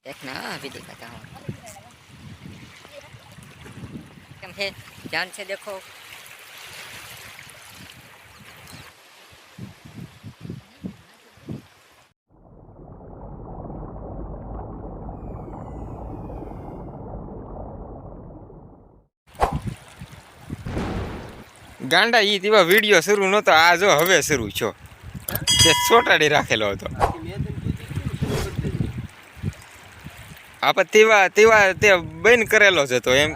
देखना अभी दिखाता हूँ। कम है, ध्यान से देखो। ગાંડા ઈ તેવા વિડીયો શરૂ નતો, આ જો હવે શરૂ છો તે ચોટાડી રાખેલો હતો. આપણે તેવા તેવા તે બંધ કરેલો જ હતો એમ.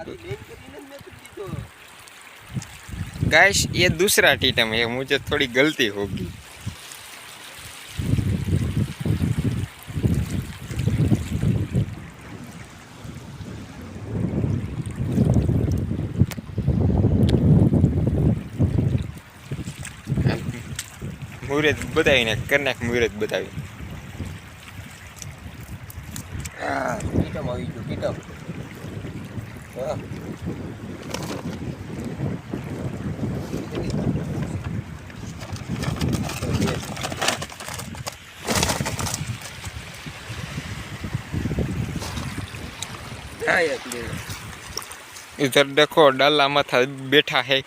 गाइस ये दूसरा टीटम है, मुझे थोड़ी गलती होगी. मुहूर्त बतावीने करनाख मुहूर्त बतावी. ટીટમ આવી ગયું ટીટમ. इधर देखो डाला माथा बैठा है.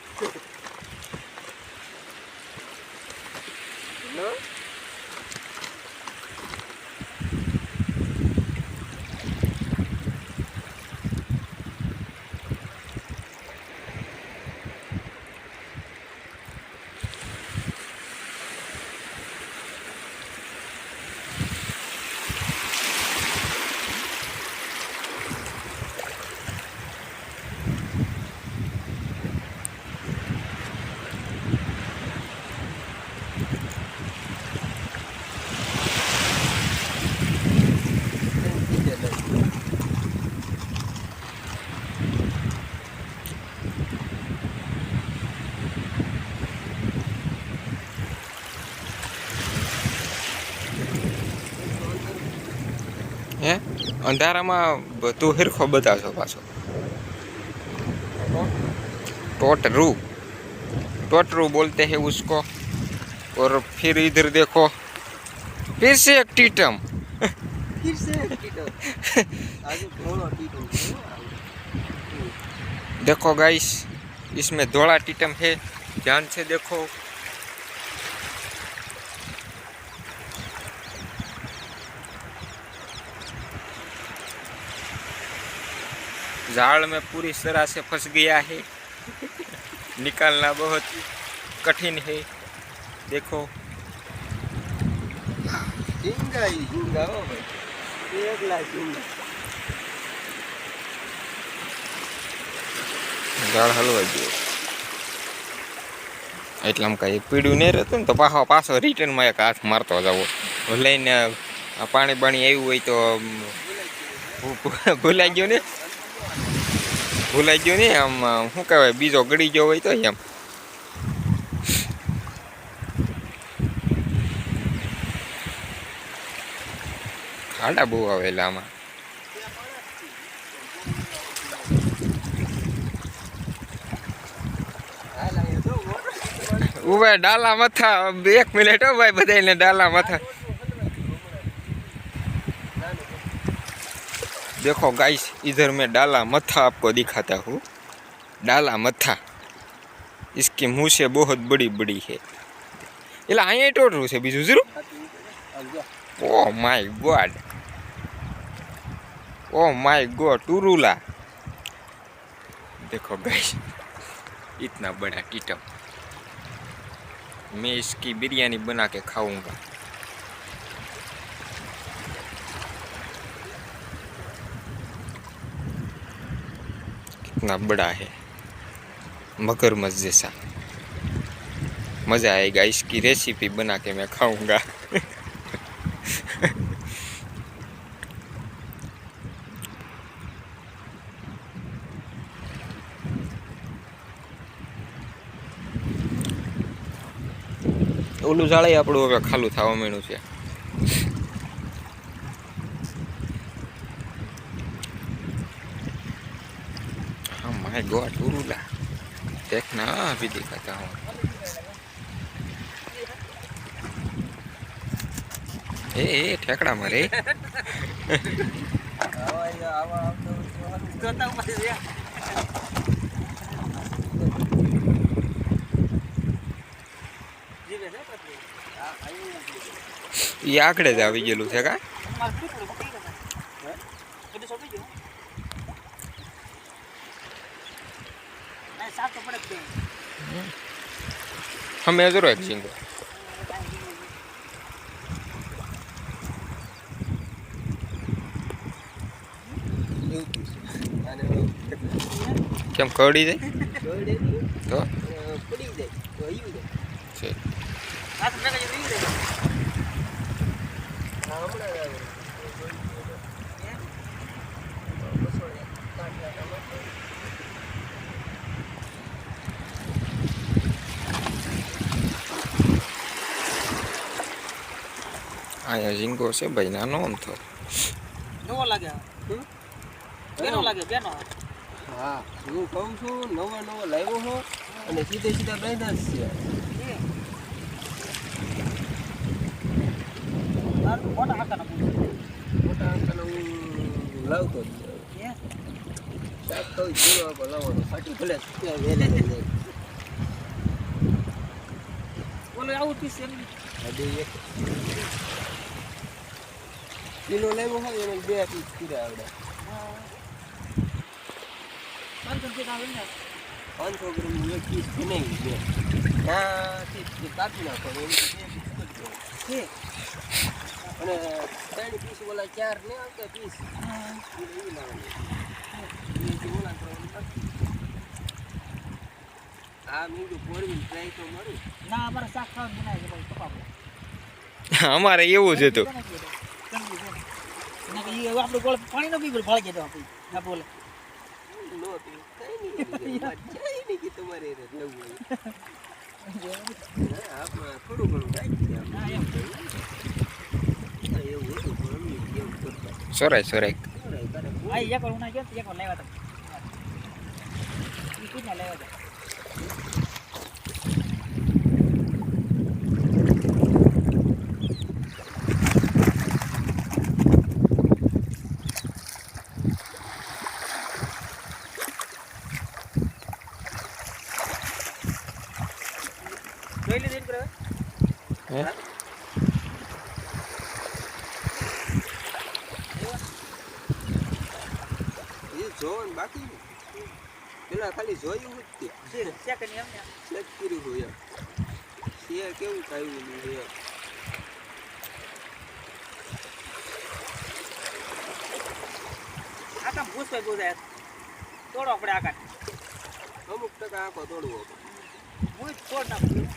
है अंधारा में तू हिरखो बता छो पाछो. टोटरू टोटरू बोलते हैं उसको. और फिर इधर देखो फिर से एक टीटम. फिर से एक टीटम. आगे घोड़ा टीटम. देखो गाइस इसमें धोला टीटम है, ध्यान से देखो. जाल में पूरी तरह से फंस गया है. निकालना बहुत कठिन है. देखो झींगा ही झींगा हो भाई, एक लाख झींगा. जाल हलवा गयो એટલામાં કાંઈ પીડ્યું નહીં રહેતું ને તો પાછો રિટર્નમાં એક હાથ મારતો જવો. લઈને પાણી બાણી આવ્યું હોય તો ભૂલાઈ ગયો ને આમ શું કહેવાય, બીજો ગળી ગયો હોય તો એમ. ખાડા બહુ આવેલા આમાં. भाई डाला मथा, एक मिनट हो भाई बताइए डाला मथा. देखो गाइस इधर मैं डाला मथा आपको दिखाता हूँ. डाला मथा इसके मुंह से बहुत बड़ी बड़ी है. એટલે અહીંયા ટોટરું છે બીજું જરું. Oh my god, oh my god टुरुला. देखो गाइस इतना बड़ा टीटम. मैं इसकी बिरयानी बना के खाऊंगा. कितना बड़ा है, मगरमच्छ जैसा. मज़ा आएगा, इसकी रेसिपी बना के मैं खाऊंगा. ઓલું જાળે આપણું હવે ખાલું થવા માંડ્યું છે. हाँ माय गॉड टुरुला. देखना अभी दिखाता हूँ. ए ठेकड़ा मारे. આવા આવતા હોય તો જોતા ઉપર છે જીવે છે પછી આ આયું એ આખડે જ આવી ગયેલું છે કા માર કેટલું પકડી ગયા હે બધું સોપી ગયો ના સાત તો પડે જ અમે જરો એક સિંગો અને કેમ કવડી જાય જોડે ની તો પડી જાય તો આયું જાય છે હાથ મેં કઈ વી દે હમણાં આવે અહીંયા ઝીંગો છે ભાઈ નાનો અમથો નવો લાગે બેનો લાગે બેનો હા હું કહું છું નવો લાવ્યો હો અને સીધા બાંધ્યા જ છે મોટા હાકાના મોટા અંકલ હું લાવતો જ હે શાક તો જીરો આપો લાવવાનો ફાટી ભલે વેલે જાય બોલો આવું પીસ એમ હજી એક કિલો લેવો હોય એને 2 પીસ કીધા આવડે 500 આવે ને 500 ગ્રામ એક પીસ બનાવી દે ત્યાંથી કાપી નાખો એની 2 પીસ કરી દો અને 3 પીસ ઓલા 4 ને આવતા પીસ એ લાવવાની એ ઓલા કરવાનું આ મીંડું પોળવી ટ્રાય તો મારું ના અમારે શાક ખાવાનું બનાવે છે ભાઈ કપાવો અમારે એવું જ હતું ના કે એ આપણે ગોળ પાણી નો પીગળ ફાળી જતો આપી ના બોલે નો પી કઈ નહીં જાય નહીં કે તમારે એ લેવું હોય આપણે થોડું ઘણું રાખી દે ના એમ એવું હતું પણ અમે એવું કરતા સોરાય આ એક વાર ઉના ગયો એક વાર લેવા તો ઈ કુના લેવા તો જોઈ લીધી કરે હે એ જોવાનું બાકી પેલા ખાલી જોયું જ તે સેકન્ડ એમ ને ચેક કર્યું હોય છે કેવું કાયું નહીં આ કામ પૂછવાય બોજાય તોડો આપણે આ કામ અમુક ટકા આંખો તોડવો હું તોડ નાખું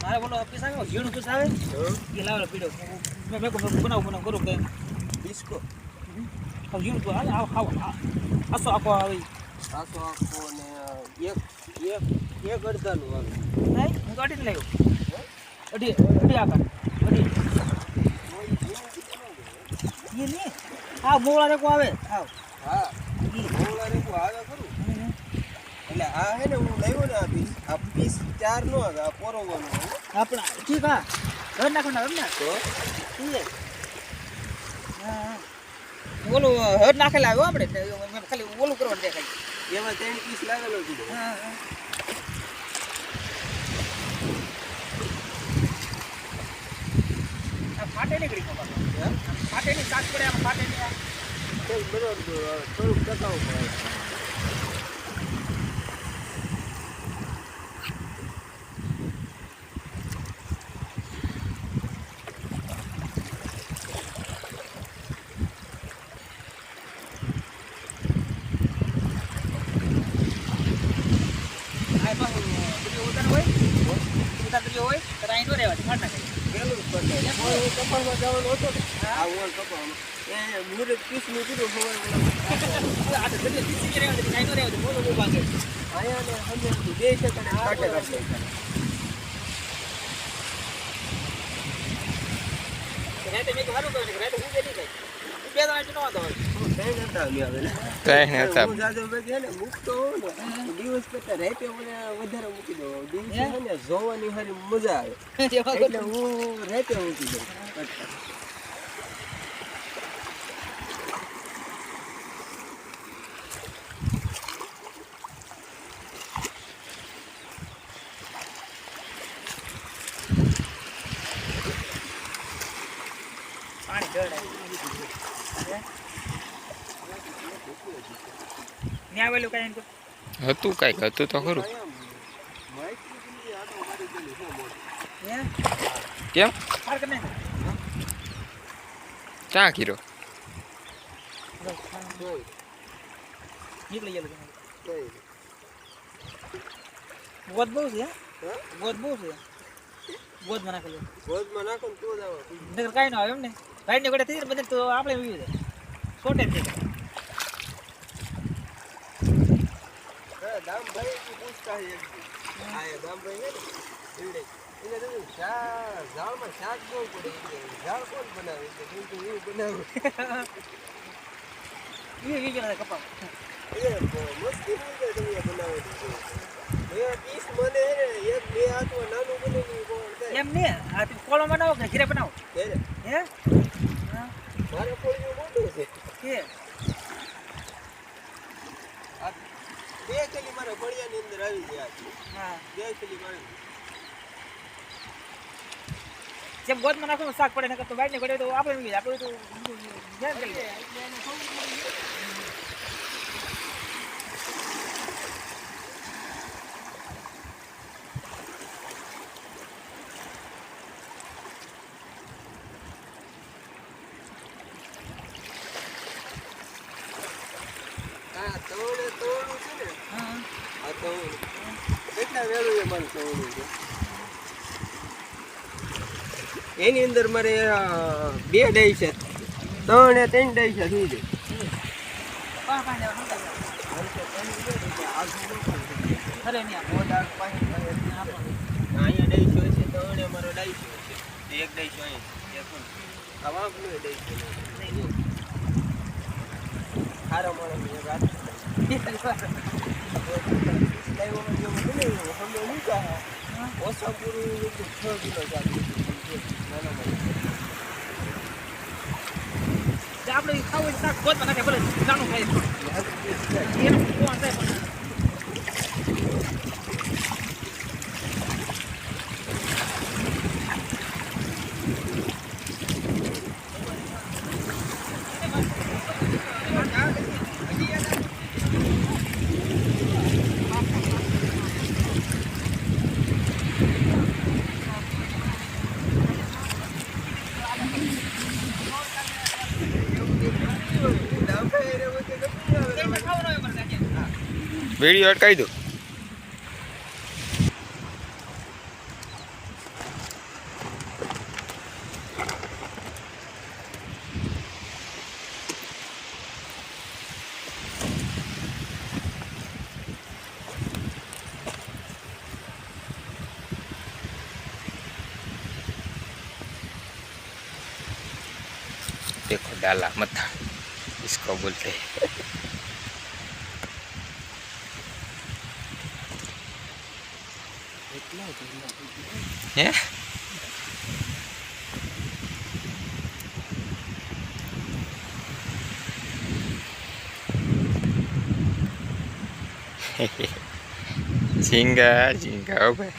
મારે બોલો ઓફિસ આવ્યો ઝીણું પીસ આવે એ લાવેલો પીડો મેં બનાવું કરું કે ડિસ્કો હવે ઝીણું તો હાલે આવો આસો આખો આવે આસો આખો ને એક અડધાનું આવે નહીં હું તો અઢી લાવ્યો અઢી આકાર અઢી એ નહીં હા મોળા રેકો આવે આવ હા મોળા રેકો આવે ખરું એટલે આ હે ને હું લાવ્યો ને આ પીસ 4 નો આવે આ પોરવવાનું આપણા ઠીક હા ઘર નાખો ને તો હા ઓલું હર નાખેલા આવ્યો આપણે મેં ખાલી ઓલું કરવાનું દેખાય એમાં 3 પીસ લાવેલો કીધો હા ફાટે નીકળી ફાટે ની સાત પડે આમ ફાટે ની બરોબર થોડુંક ટકાવું પડે તારે અહીં નો રહેવા દે, કાઢ નાખે. પેલું જ પડે કપાસમાં જવાનું હતો ને આ ઓલ કપાસમાં એ મુરત પીસનું કીધું આ તો જલ્દી પીસી રહેવા દે, અહીં નો રહેવા દે, બોલો બહુ ભાગે. આયા ને સમજતું બે છે તને કાઢે કાઢે રાતે મેં કીધું સારું કરે, રાતે હું બે નહીં થાય. બે જણા એટલું ન વાંધો આવે. ત્રણ હતા અમે આવેલા. ત્રણ હતા. હું જાજો ભાઈ છે ને મૂકતો હોઉં ને દિવસ કરતા રાતે મને વધારે મૂકી દઉં દિવસે છે ને જોવાની સારી મજા આવે એટલે હું રાતે મૂકી દઉં કરતા. પાણી ઢળે. ન્યા આવેલું કાંઈ એમ તો. હતું કાંઈક હતું તો ખરું. હે? કેમ પાર કરી નાખ. ચા કીરો નીકળી ગયેલું તમારું. ગોદ બહુ છે, હે? ગોદ બહુ છે. ગોદમાં નાખેલું. ગોદમાં નાખો ને તો જ આવે. નકર કાંઈ ન આવે એમ ને. રાઈડની ગોળે થઈ જાય ને બધે તો આપણે વીવી જાય. છોટે જ થઈ જાય. દામભાઈ થી પૂછતા હે એક દી. હા એ દામભાઈ છે ને એવડે એને તો ઝાડમાં શાક બહુ પડે એટલે ઝાડ કોણ બનાવે એટલે હું તો એવું બનાવું વીવી ગયેલા કપા. એ મસ્તી નહીં કે તમે બનાવો એ પીસ મને હે ને એક બે હાથમાં નાનું બનેલું કોણ થાય એમ ને આ તું કોળો બનાવો કે ઘીરે બનાવો? ત્યારે હે? હા. મારે કોઈ મોટું છે કે આ બે કલી મારા ફળિયાની અંદર આવી ગયા છે હા. બે કલી મારી જેમ ગોદમાં નાખવાનું શાક પડે નકર તો વાઈડને ગોળે તો આપણે વીવી જાય. આપણે તો ધ્યાન કરી લે. હા તવડું છે ને હા. આ તવડું કેટલા વેલું એ મારું તવડું છે એની અંદર મારે બે ડાઈ છે ત્રણ ને ત્રણ ડાઈ છે થઈ જાય પા પા લેવા નતા ગયા. અરે નહીં આપો. અહીંયા ડાઈશો છે ત્રણે મારો ડાઈશો છે એક ડાઈશો અહીંયા છે આ વાંકનો ડાઈશો સારો મારો એક હાથ ઓછા પૂરું 6 કિલો ચાલી નાના આપણે ખાવું હોય તો શાક ગોદમાં નાખે ભલે નાનું ખાય. એનું કોણ થાય પણ. વિડીયો અટકાવી દો. देखो डाला मथा इसको बोलते हैं. हैं? झींगा झींगा हो भाई.